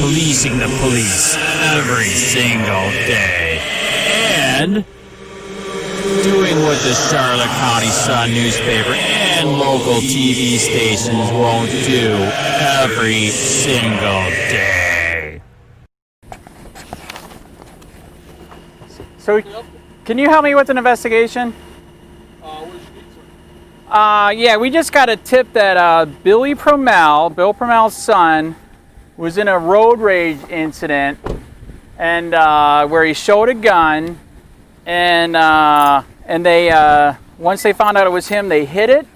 policing the police every single day, and doing what the Charlotte County Sun newspaper and local TV stations won't do every single day. So, can you help me with an investigation? Yeah, we just got a tip that Bill Prummell's son, was in a road rage incident, and where he showed a gun, and they once they found out it was him, they hid it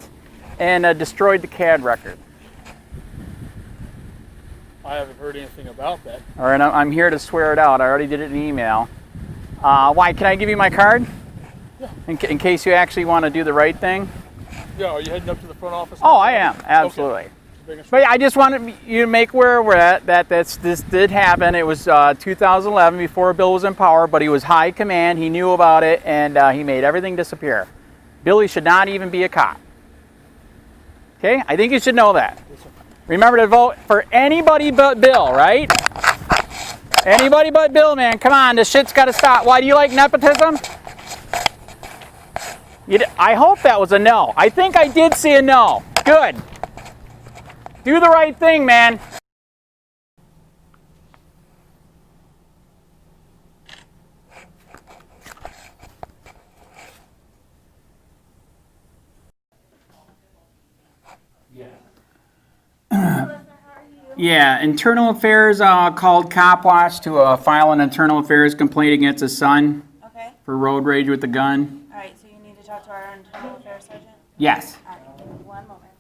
and destroyed the CAD record. I haven't heard anything about that. All right, I'm here to swear it out. I already did it in email. Why? Can I give you my card? Yeah. In case you actually want to do the right thing. Yeah, are you heading up to the front office? Oh, I am, absolutely. Okay. But I just wanted you to make where we're at, that this did happen. It was 2011 before Bill was in power, but he was high command. He knew about it, and he made everything disappear. Billy should not even be a cop. Okay? I think you should know that. Remember to vote for anybody but Bill, right? Anybody but Bill, man. Come on, this shit's got to stop. Why, do you like nepotism? I hope that was a no. I think I did see a no. Good. Do the right thing, man. Yeah, Internal Affairs called COPWATCH to file an Internal Affairs complaint against his son. Okay. For road rage with the gun. All right, so you need to talk to our internal affairs sergeant? Yes. All right, give me 1 moment.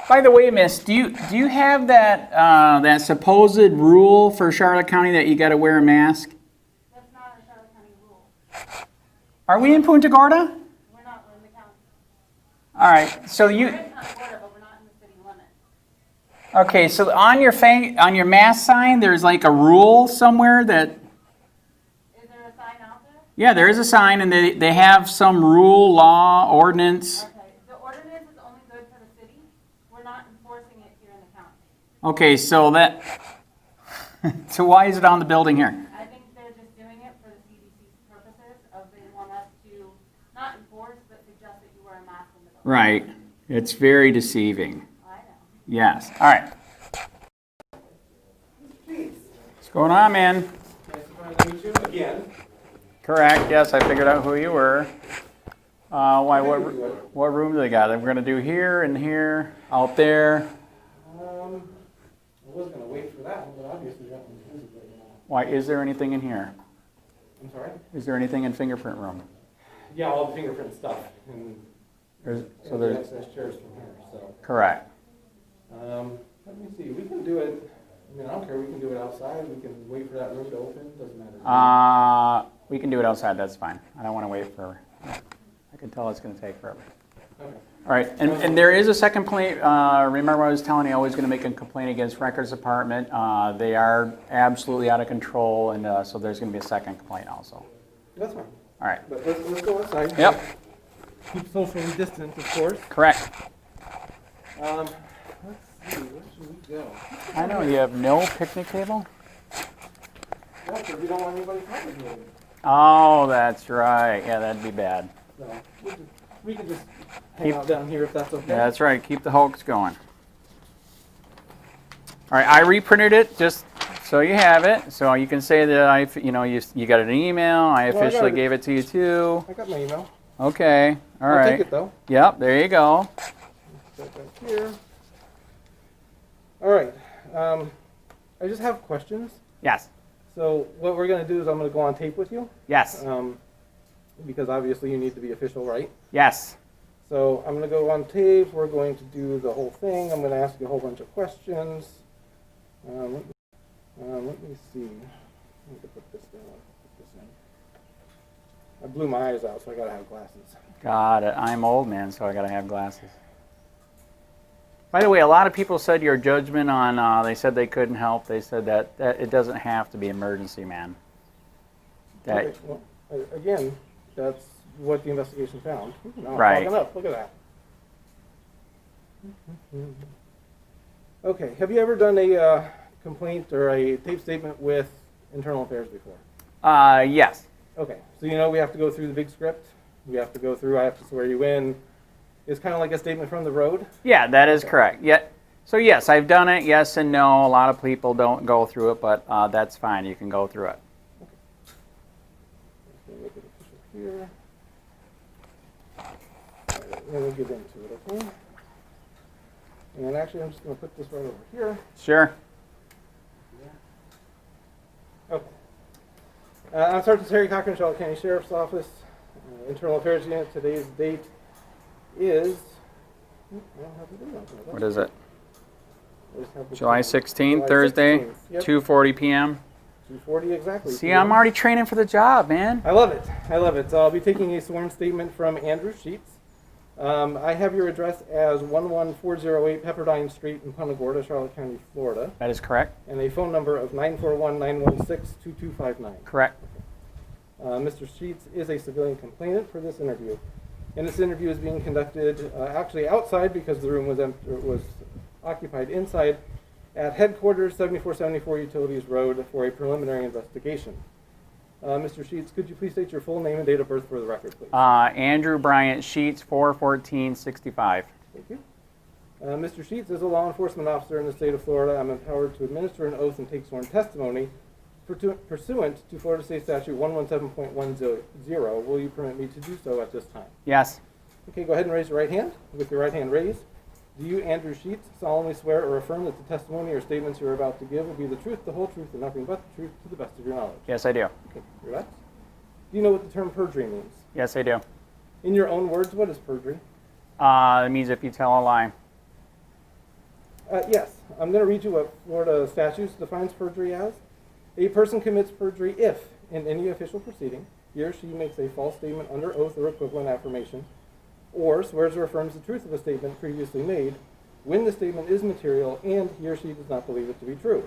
By the way, miss, do you have that that supposed rule for Charlotte County that you got to wear a mask? That's not a Charlotte County rule. Are we in Punta Gorda? We're not, we're in the county. All right, so you... We're in Punta Gorda, but we're not in the city limits. Okay, so on your mask sign, there's like a rule somewhere that... Is there a sign out there? Yeah, there is a sign, and they have some rule, law, ordinance. Okay, the ordinance is only good for the city. We're not enforcing it here in the county. Okay, so that... So why is it on the building here? I think they're just doing it for the CDC's purposes of they want us to not enforce, but suggest that you wear a mask in the building. Right. It's very deceiving. I know. Yes. All right. What's going on, man? Nice to meet you again. Correct. Yes, I figured out who you were. Why? What room do they got? We're going to do here and here, out there. I was going to wait for that one, but obviously that one's busy right now. Why? Is there anything in here? I'm sorry? Is there anything in fingerprint room? Yeah, all the fingerprint stuff. And There's the access chairs from here, so. correct. Let me see, we can do it, I mean, I don't care, we can do it outside, we can wait for that room to open, doesn't matter. We can do it outside. That's fine. I don't want to wait for. I can tell it's going to take forever. Okay. All right, and there is a second complaint. Remember I was telling you I was going to make a complaint against Records Department. They are absolutely out of control, and so there's going to be a second complaint also. That's fine. All right. But let's go outside. Yep. Keep socially distant, of course. Correct. Let's see, where should we go? I know, you have no picnic table? Yeah, because we don't want anybody coming here. Oh, that's right. Yeah, that'd be bad. So we can just hang out down here if that's okay. Yeah, that's right. Keep the hoax going. All right, I reprinted it just so you have it. So you can say that you got an email. I officially gave it to you too. I got my email. Okay. All I'll right. take it though. Yep, there you go. Set that here. All right. I just have questions. Yes. So what we're going to do is I'm going to go on tape with you. Yes. Because obviously you need to be official, right? Yes. So I'm going to go on tape. We're going to do the whole thing. I'm going to ask you a whole bunch of questions. Let me see. I need to put this down. Put this in. I blew my eyes out, so I got to have glasses. Got it. I'm old, man, so I got to have glasses. By the way, a lot of people said your judgment on, they said they couldn't help. They said that it doesn't have to be emergency, man. That, Okay, well, again, that's what the investigation found. No, I'm Right. talking up. Look at that. Okay, have you ever done a complaint or a tape statement with Internal Affairs before? Yes. Okay, so you know we have to go through the big script. We have to go through, I have to swear you in. It's kind of like a statement from the road. Yeah, that is correct. Yeah. So yes, I've done it, yes and no. A lot of people don't go through it, but that's fine. You can go through it. Okay. Make it official here. All right, then we'll get into it, okay? And actually, I'm just going to put this right over here. Sure. Okay. I'm Sergeant Terry Cochran, Charlotte County Sheriff's Office, Internal Affairs Unit. Today's date is, I don't have the date on here. What is it? I just have the July time. 16th, July Thursday, 16th. Yep. 2:40 p.m. 2:40 exactly. See, I'm already training for the job, man. I love it. I love it. So I'll be taking a sworn statement from Andrew Sheets. I have your address as 11408 Pepperdine Street in Punta Gorda, Charlotte County, Florida, That is correct. and a phone number of 941-916-2259. Correct. Mr. Sheets is a civilian complainant for this interview. And this interview is being conducted actually outside because the room was occupied inside at headquarters 7474 Utilities Road for a preliminary investigation. Mr. Sheets, could you please state your full name and date of birth for the record, please? Andrew Bryant Sheets, 4/14/65. Thank you. Mr. Sheets, as a law enforcement officer in the state of Florida, I'm empowered to administer an oath and take sworn testimony pursuant to Florida State Statute 117.10. Will you permit me to do so at this time? Yes. Okay, go ahead and raise your right hand. With your right hand raised, do you, Andrew Sheets, solemnly swear or affirm that the testimony or statements you're about to give will be the truth, the whole truth, and nothing but the truth to the best of your knowledge? Yes, I do. Okay, relax. Do you know what the term perjury means? Yes, I do. In your own words, what is perjury? It means if you tell a lie. Yes, I'm going to read you what Florida statutes defines perjury as. A person commits perjury if, in any official proceeding, he or she makes a false statement under oath or equivalent affirmation, or swears or affirms the truth of a statement previously made when the statement is material and he or she does not believe it to be true.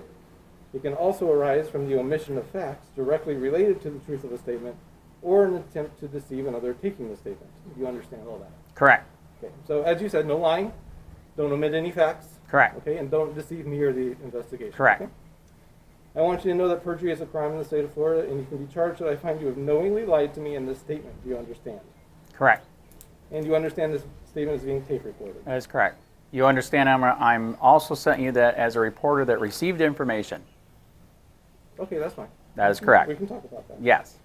It can also arise from the omission of facts directly related to the truth of a statement or an attempt to deceive another taking the statement. Do you understand all that? Correct. Okay, so as you said, no lying, don't omit any facts. Correct. Okay, and don't deceive me or the investigation. Correct. Okay? I want you to know that perjury is a crime in the state of Florida, and you can be charged that I find you have knowingly lied to me in this statement. Do you understand? Correct. And you understand this statement is being tape recorded? That is correct. You understand I'm also sending you that as a reporter that received information. Okay, that's fine. That is correct. We can talk about that. Yes.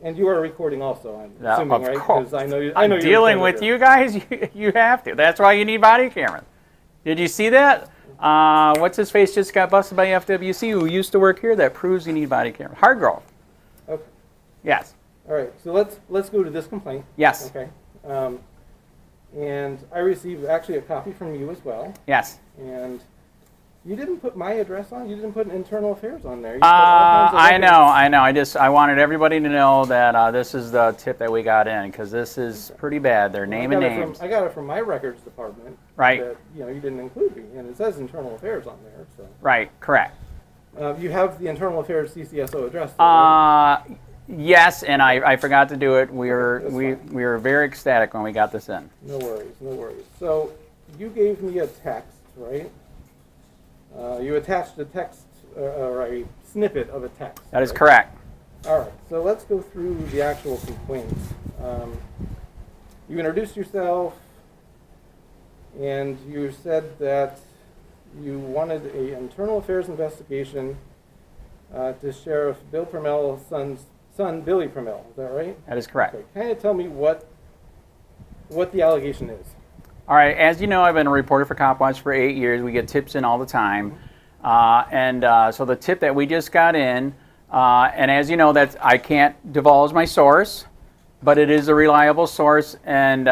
And you are recording also, I'm Yeah, assuming, of right? course. Because I know you're Dealing a with senator. you guys, you have to. That's why you need body cameras. Did you see that? What's his face just got busted by FWC who used to work here? That proves you need body cameras. Hargrove. Okay. Yes. All right, so let's go to this complaint. Yes. Okay. And I received actually a copy from you as well. Yes. And you didn't put my address on. You didn't put Internal Affairs on there. You put all kinds of I records. know. I wanted everybody to know that this is the tip that we got in because this is pretty bad. They're naming names. I got it from my records department. Right. That, you didn't include me, and it says Internal Affairs on there. So. Right. Correct. You have the Internal Affairs CCSO address. Though, right? Yes, and I forgot to do it. We That's were fine. we were very ecstatic when we got this in. No worries, no worries. So you gave me a text, right? You attached a text or a snippet of a text. That is right? correct. All right, so let's go through the actual complaints. You introduced yourself, and you said that you wanted an internal affairs investigation to Sheriff Bill Prummell's son, Billy Prummell. Is that right? That is correct. Okay, kind of tell me what the allegation is. All right, as you know, I've been a reporter for COPWATCH for 8 years. We get tips in all the time. So the tip that we just got in, and as you know, I can't divulge my source, but it is a reliable source. And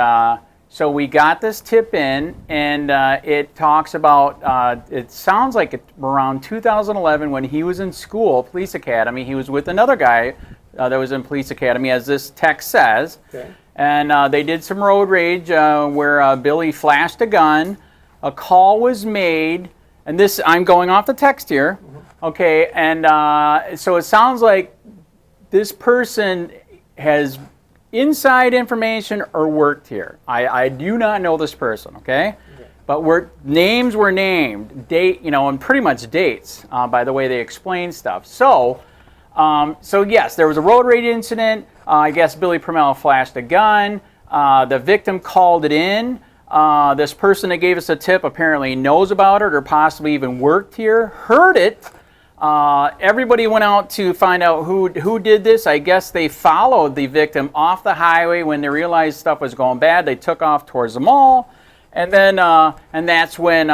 so we got this tip in, and it talks about, it sounds like it's around 2011 when he was in school, police academy. He was with another guy that was in police academy, as this text says. Okay. And they did some road rage where Billy flashed a gun. A call was made, and this, I'm going off the text here. Okay, and so it sounds like this person has inside information or worked here. I do not know this person, okay? But names were named, date, and pretty much dates by the way they explain stuff. So yes, there was a road rage incident. I guess Billy Prummell flashed a gun. The victim called it in. This person that gave us a tip apparently knows about it or possibly even worked here, heard it. Everybody went out to find out who did this. I guess they followed the victim off the highway when they realized stuff was going bad. They took off towards the mall. And then, and that's when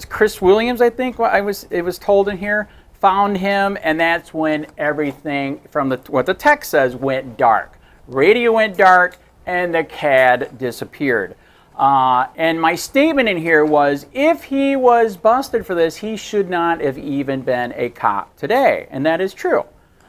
Chris Williams, I think, it was told in here, found him, and that's when everything from what the text says went dark. Radio went dark, and the CAD disappeared. And my statement in here was, if he was busted for this, he should not have even been a cop today, and that is true.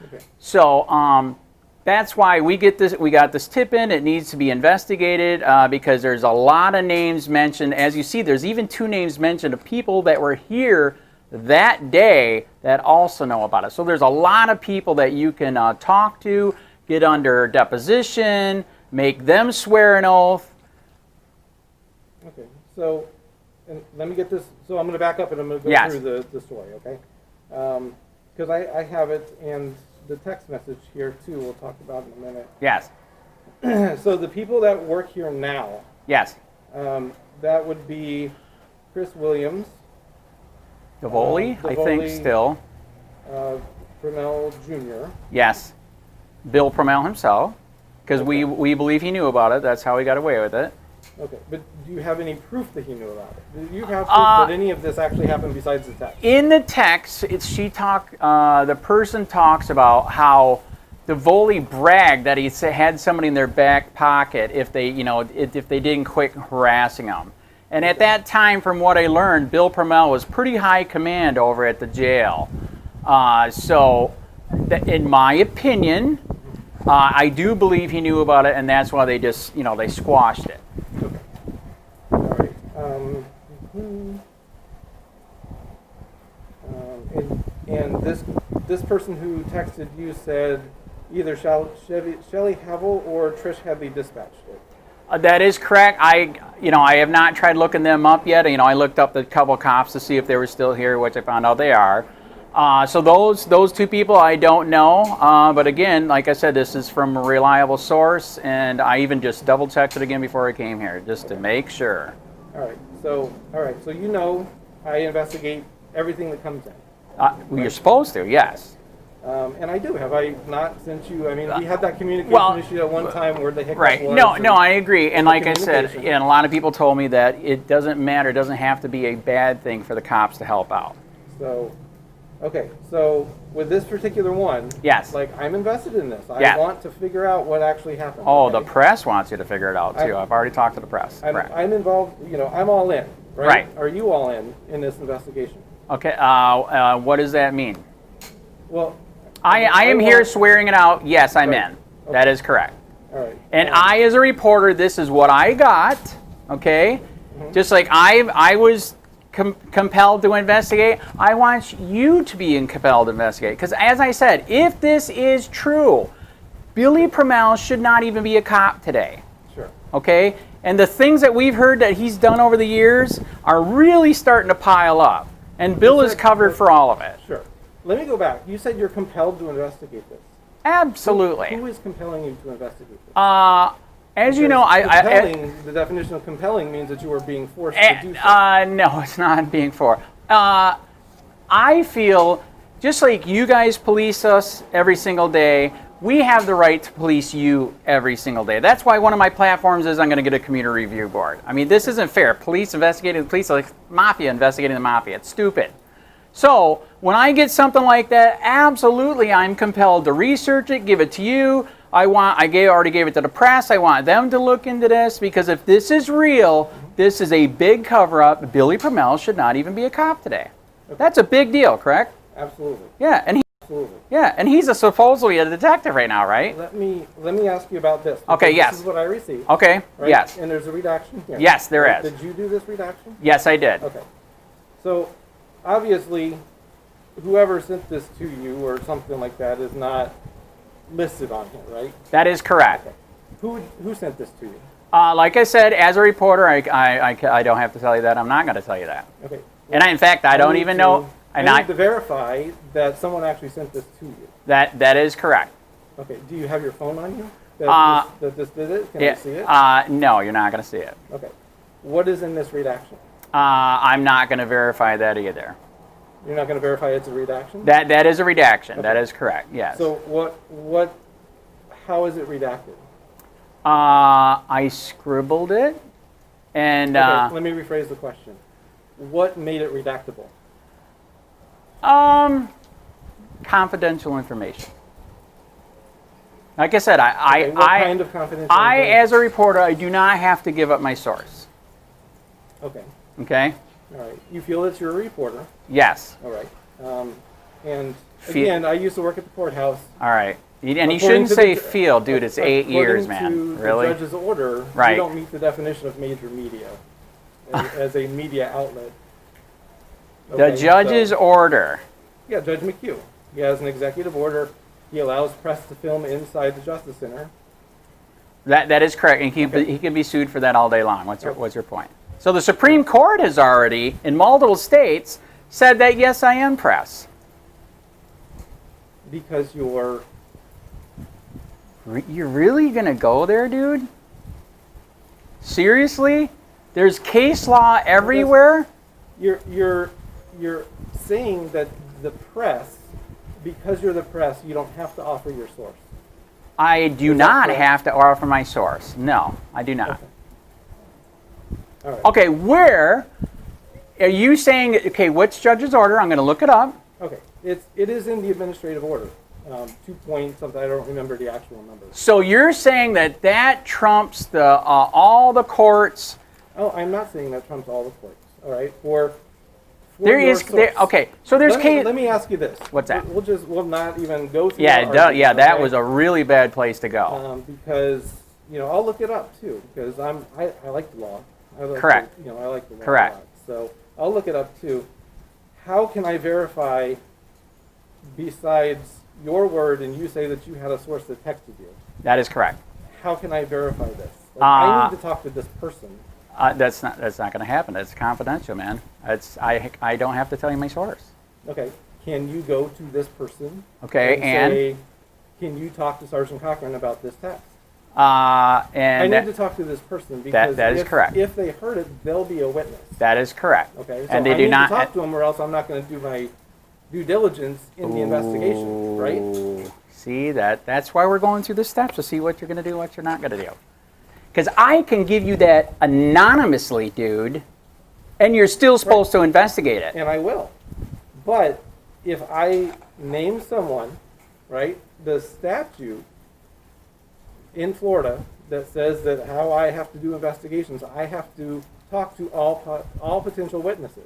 Okay. So that's why we got this tip in. It needs to be investigated because there's a lot of names mentioned. As you see, there's even 2 names mentioned of people that were here that day that also know about it. So there's a lot of people that you can talk to, get under deposition, make them swear an oath. Okay, so and let me get this. So I'm going to back up and I'm going to go through the story, okay? Because I have it and the text message here too. We'll talk about in a minute. Yes. So the people that work here now. Yes. That would be Chris Williams. Davoli, I think still. Prummell Jr. Yes. Bill Prummell himself, because we believe he knew about it. That's how he got away with it. Okay, but do you have any proof that he knew about it? Do you have proof that any of this actually happened besides the text? In the text, the person talks about how Davoli bragged that he had somebody in their back pocket if they didn't quit harassing him. And at that time, from what I learned, Bill Prummell was pretty high command over at the jail. So, in my opinion, I do believe he knew about it, and that's why they just, they squashed it. Okay. All right. And this person who texted you said either Shelly Havel or Trish Headley dispatched it. That is correct. I have not tried looking them up yet. I looked up the couple cops to see if they were still here, which I found out they are. So those 2 people I don't know. But again, like I said, this is from a reliable source, and I even just double checked it again before I came here, just to make sure. All right. So I investigate everything that comes in. Well, you're supposed to, yes. And I do. Have I not sent you? I mean, we had that communication issue at one time where the hiccup was. No, I agree. And like I said, and a lot of people told me that it doesn't matter. It doesn't have to be a bad thing for the cops to help out. So, okay. So with this particular one, yes, like I'm invested in this. I want to figure out what actually happened. Oh, okay? The press wants you to figure it out too. I've already talked to the press. I'm involved. I'm all in. Right. Are you all in this investigation? Okay. What does that mean? Well. I am here swearing it out. Yes, I'm in. Okay. That is correct. All right. And I, as a reporter, this is what I got. Okay. Mm-hmm. Just like I was compelled to investigate, I want you to be compelled to investigate. Because as I said, if this is true, Billy Prummell should not even be a cop today. Sure. Okay. And the things that we've heard that he's done over the years are really starting to pile up. And Bill is covered for all of it. Sure. Let me go back. You said you're compelled to investigate this. Absolutely. Who is compelling you to investigate this? As you know, the definition of compelling means that you are being forced to do so. No, it's not being forced. I feel, just like you guys police us every single day, we have the right to police you every single day. That's why one of my platforms is I'm going to get a community review board. I mean, this isn't fair. Police investigating the police, like mafia investigating the mafia. It's stupid. So when I get something like that, absolutely I'm compelled to research it, give it to you. I already gave it to the press. I want them to look into this, because if this is real, this is a big cover-up. Billy Prummell should not even be a cop today. Okay. That's a big deal, correct? Absolutely. Yeah, and he's supposedly a detective right now, right? Let me ask you about this. Okay, yes. This is what I received. Okay, right? Yes. And there's a redaction here. Yes, there is. Did you do this redaction? Yes, I did. Okay. So obviously, whoever sent this to you or something like that is not listed on here, right? That is correct. Okay. Who sent this to you? Like I said, as a reporter, I don't have to tell you that. I'm not going to tell you that. Okay. And in fact, I don't even know. I need to verify that someone actually sent this to you. That is correct. Okay. Do you have your phone on you? That this did it? Can you see it? No, you're not going to see it. Okay. What is in this redaction? I'm not going to verify that either. You're not going to verify it's a redaction? That is a redaction. Okay. That is correct. Yes. So how is it redacted? I scribbled it, and okay, let me rephrase the question. What made it redactable? Confidential information. Like I said, Okay, what kind of confidential information? as a reporter, I do not have to give up my source. Okay. Okay. All right. You feel that you're a reporter. Yes. All right. And again, I used to work at the courthouse. All right. And you According shouldn't to say the- feel, dude. It's 8 years, man. To Really? the judge's order, Right. you don't meet the definition of major media as a media outlet. The Okay, judge's so- order. Yeah, Judge McHugh. He has an executive order. He allows press to film inside the Justice Center. That is correct, and he can be sued for that all day long. What's your point? So the Supreme Court has already, in multiple states, said that yes, I am press. Because you're Really gonna go there, dude? Seriously? There's case law everywhere. you're saying that the press, because you're the press, you don't have to offer your source. I do Is that not correct? have to offer my source. No, I do not. Okay. All right. Okay, where are you saying? Okay, which judge's order? I'm going to look it up. Okay. It is in the administrative order. 2 point something. I don't remember the actual number. So you're saying that trumps the all the courts. Oh, I'm not saying that trumps all the courts. All right. For There your is source. okay. So there's case. Let me ask you this. What's that? We'll not even go through. Yeah, the argument, that okay? was a really bad place to go. Because I'll look it up too because I like the law. I like Correct. I like the law. Correct. A lot. So I'll look it up too. How can I verify besides your word and you say that you had a source that texted you? That is correct. How can I verify this? I need to talk to this person. That's not going to happen. It's confidential, man. I don't have to tell you my source. Okay. Can you go to this person? Okay, and say, can you talk to Sergeant Cochran about this text? and I need to talk to this person because that is correct. If they heard it, they'll be a witness. that is correct. Okay. So And they I do need not to talk to them, or else I'm not going to do my due diligence in the investigation, right? See, that's why we're going through the steps to see what you're going to do, what you're not going to do. Because I can give you that anonymously, dude, and you're still supposed to investigate it. And I will. But if I name someone, right, the statute in Florida that says that how I have to do investigations, I have to talk to all potential witnesses.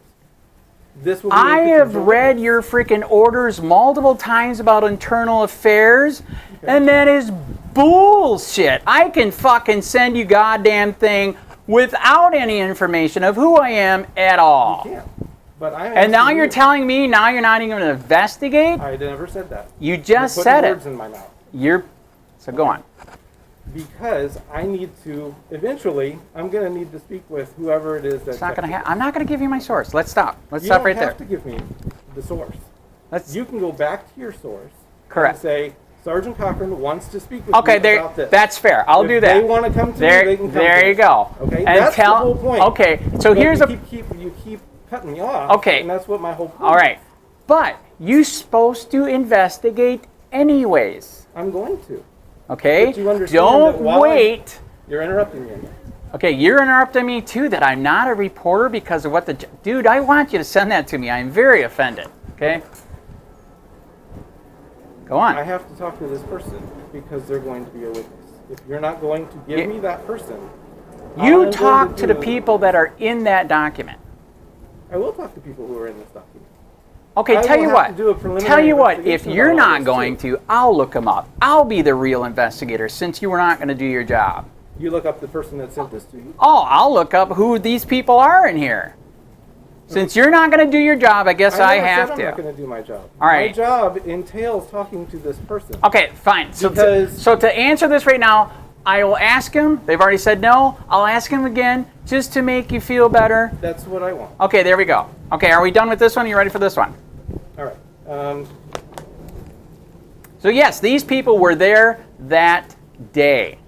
This will be I a have potential read witness. your freaking orders multiple times about internal affairs, and that is bullshit. I can fucking send you goddamn thing without any information of who I am at all. You can't. But I'm And now asking you're you. telling me now you're not even going to investigate? I never said that. You just You're said putting it. words in my mouth. So go on. Because I need to, eventually, I'm going to need to speak with whoever it is that's It's not going to happen. I'm not going to give you my source. Let's stop. Let's You stop don't right have there. to give me the source. Let's. You can go back to your source Correct. and say, Sergeant Cochran wants to speak with Okay, you there. about this. That's fair. I'll If do that. they want to come to there, me, they can come there to you me. go. Okay, And that's the whole point. Okay, so But here's you a. you keep cutting me off. Okay. And that's what my whole point All right, is. but you're supposed to investigate anyways. I'm going to. Okay. But you understand Don't that while wait. You're interrupting me. Okay, you're interrupting me too. That I'm not a reporter because of what the dude. I want you to send that to me. I'm very offended. Okay. Go on. I have to talk to this person because they're going to be a witness. If you're not going to give me that person, all You I'm going talk to the do- people that are in that document. I will talk to people who are in this document. Okay, I tell will you have what. to do a preliminary Tell you what. If investigation you're about all not this, going too. to, I'll look them up. I'll be the real investigator since you were not going to do your job. You look up the person that sent this to you. Oh, I'll look up who these people are in here. Since you're not going to do your job, I guess I never have said I'm not to. going to do my job. All right. My job entails talking to this person. Okay, fine. So Because- to answer this right now, I will ask him. They've already said no. I'll ask him again just to make you feel better. That's what I want. Okay, there we go. Okay, are we done with this one? Are you ready for this one? All right. So yes, these people were there that day.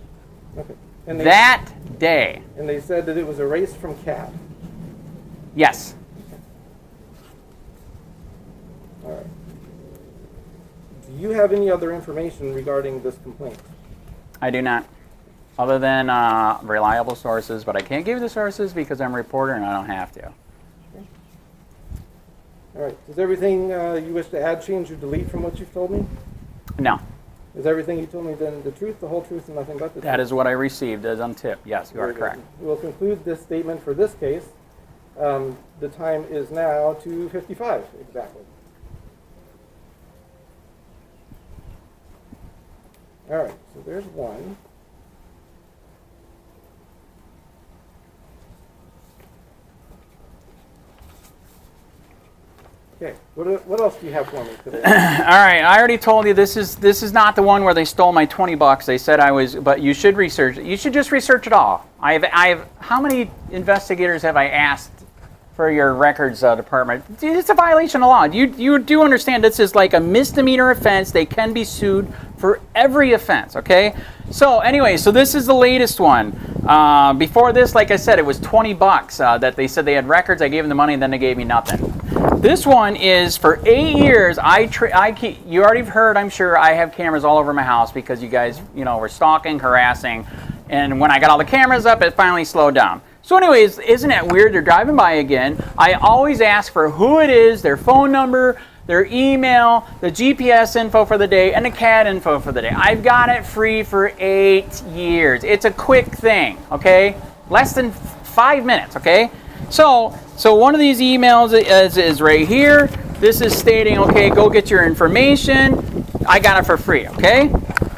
Okay. And That day. And they said that it was erased from CAD. Yes. All right. Do you have any other information regarding this complaint? I do not. Other than reliable sources, but I can't give you the sources because I'm a reporter and I don't have to. All right. Is everything you wish to add, change, or delete from what you've told me? No. Is everything you told me then the truth, the whole truth, and nothing but the truth? That is what I received as on tip. Yes, you are Very good. correct. We will conclude this statement for this case. The time is now 2:55 exactly. All right, so there's one. Okay, what else do you have for me today? All right, I already told you this is not the one where they stole my $20. They said I was, but you should research it. You should just research it all. I have how many investigators have I asked for your records department? It's a violation of law. You do understand this is like a misdemeanor offense. They can be sued for every offense, okay? So anyway, so this is the latest one. Before this, like I said, it was $20 that they said they had records. I gave them the money and then they gave me nothing. This one is for 8 years. You already heard, I'm sure, I have cameras all over my house because you guys, were stalking, harassing. And when I got all the cameras up, it finally slowed down. So anyways, isn't that weird? They're driving by again. I always ask for who it is, their phone number, their email, the GPS info for the day, and the CAD info for the day. I've got it free for 8 years. It's a quick thing, okay? Less than 5 minutes, okay? So one of these emails is right here. This is stating, okay, go get your information. I got it for free, okay?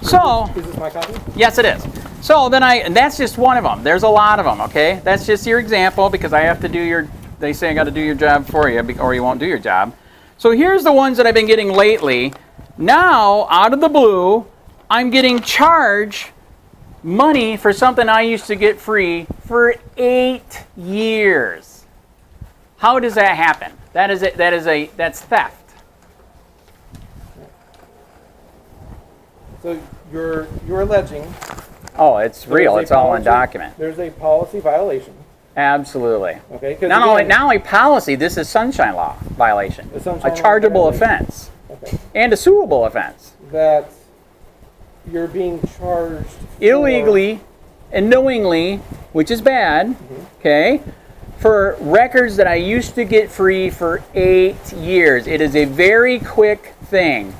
So, Is this my copy? yes, it is. So then and that's just one of them. There's a lot of them, okay? That's just your example because I have to do they say I got to do your job for you or you won't do your job. So here's the ones that I've been getting lately. Now, out of the blue, I'm getting charged money for something I used to get free for 8 years. How does that happen? That's theft. So you're alleging. Oh, it's real. It's all on document. There's a policy violation. Absolutely. Okay. Not only policy, this is sunshine law violation. A chargeable offense. Okay. And a suable offense. That you're being charged Illegally and knowingly, which is bad, okay, for records that I used to get free for 8 years. It is a very quick thing.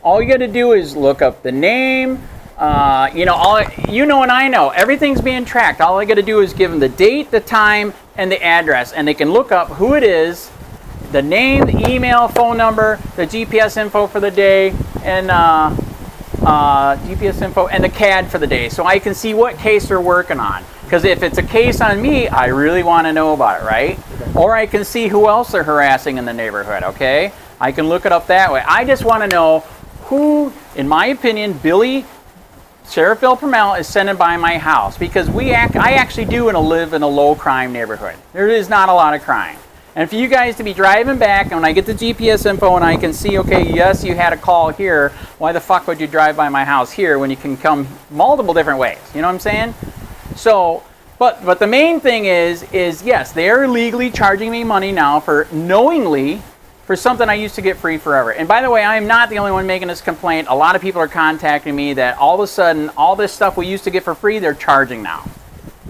All you got to do is look up the name. And I know. Everything's being tracked. All I got to do is give them the date, the time, and the address, and they can look up who it is, the name, the email, phone number, the GPS info for the day, and GPS info, and the CAD for the day, so I can see what case they're working on. Because if it's a case on me, I really want to know about it, right? Okay. Or I can see who else they're harassing in the neighborhood, okay? I can look it up that way. I just want to know who, in my opinion, Sheriff Bill Prummell is sending by my house, because I actually do live in a low crime neighborhood. There is not a lot of crime. And for you guys to be driving back, and when I get the GPS info and I can see, okay, yes, you had a call here, why the fuck would you drive by my house here when you can come multiple different ways? You know what I'm saying? So, but the main thing is yes, they're illegally charging me money now for knowingly for something I used to get free forever. And by the way, I am not the only one making this complaint. A lot of people are contacting me that all of a sudden, all this stuff we used to get for free, they're charging now.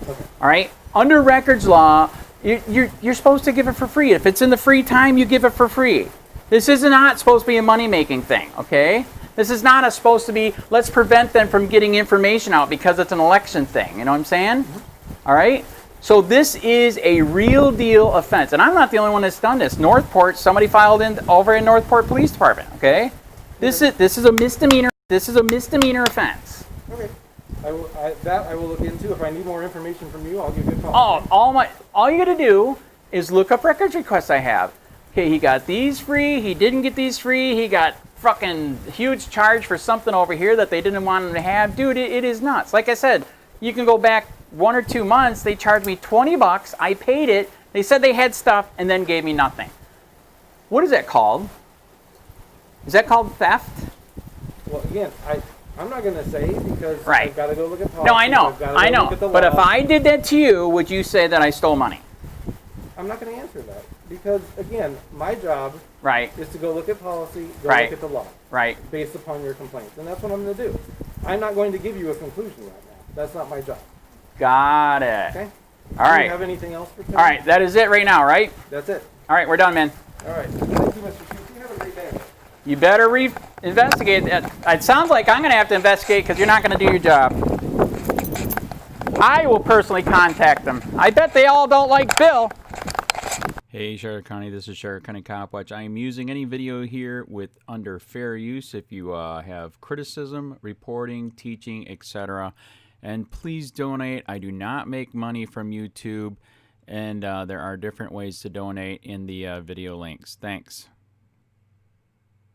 Okay. All right? Under records law, you're supposed to give it for free. If it's in the free time, you give it for free. This is not supposed to be a money-making thing, okay? This is not supposed to be, let's prevent them from getting information out because it's an election thing. You know what I'm saying? Mm-hmm. All right? So this is a real deal offense. And I'm not the only one that's done this. Northport, somebody filed over in Northport Police Department, okay? This is a misdemeanor. This is a misdemeanor offense. Okay. I will look into. If I need more information from you, I'll give you a call. All you got to do is look up records requests I have. Okay, he got these free. He didn't get these free. He got fucking huge charge for something over here that they didn't want them to have. Dude, it is nuts. Like I said, you can go back 1 or 2 months. They charged me 20 bucks. I paid it. They said they had stuff and then gave me nothing. What is that called? Is that called theft? Well, again, I'm not going to say because Right. I've got to go look at policy. No, I know. I've gotta I go know. look at the But if law. I did that to you, would you say that I stole money? I'm not going to answer that because, again, my job Right. is to go look at policy, go Right. look at the law, Right. based upon your complaints. And that's what I'm going to do. I'm not going to give you a conclusion right now. That's not my job. Got it. Okay? All Do right. you have anything else for today? All right. That is it right now, right? That's it. All right. We're done, man. All right. Thank you, Mr. Chief. You have a great day. You better investigate that. It sounds like I'm going to have to investigate because you're not going to do your job. I will personally contact them. I bet they all don't like Bill. Hey, Charlotte County, this is Charlotte County COPWATCH. I am using any video here with under fair use if you have criticism, reporting, teaching, etc. And please donate. I do not make money from YouTube, and there are different ways to donate in the video links. Thanks.